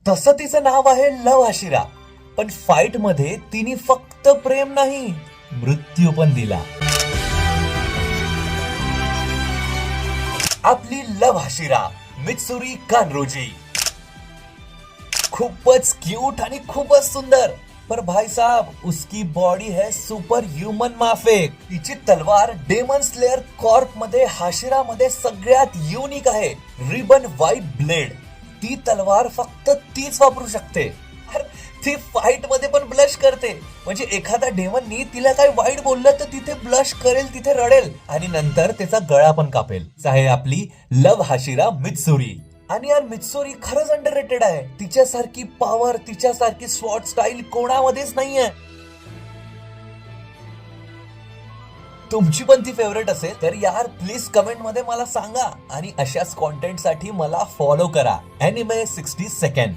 तसं तिचं नाव आहे लव हाशिरा, पण फाईट मध्ये तिने फक्त प्रेम नाही, मृत्यू पण दिला. आपली लव हाशिरा मित्सुरी कानरोजी खूपच क्यूट आणि खूपच सुंदर. पर भाई साहब, उसकी बॉडी है सुपर ह्यूमन माफिक. तिची तलवार डेमन स्लेअर कॉर्प मध्ये हाशिरा मध्ये सगळ्यात युनिक आहे. Ribbon white blade. ती तलवार फक्त तीच वापरू शकते. ती फाईट मध्ये पण ब्लश करते. म्हणजे एखादा डेमननी तिला काही वाईट बोललं तर तिथे ब्लश करेल, तिथे रडेल आणि नंतर त्याचा गळा पण कापेल. आहे आपली लव हाशिरा मित्सुरी. आणि यार मित्सुरी खरंच अंडररेटेड आहे. तिच्यासारखी पॉवर, तिच्यासारखी स्वॉट स्टाईल कोणामध्येच नाहीये. तुमची पण ती फेवरेट असेल तर यार प्लीज कमेंट मध्ये मला सांगा. आणि अशाच कॉन्टेंट साठी मला फॉलो करा. Anime 60 second.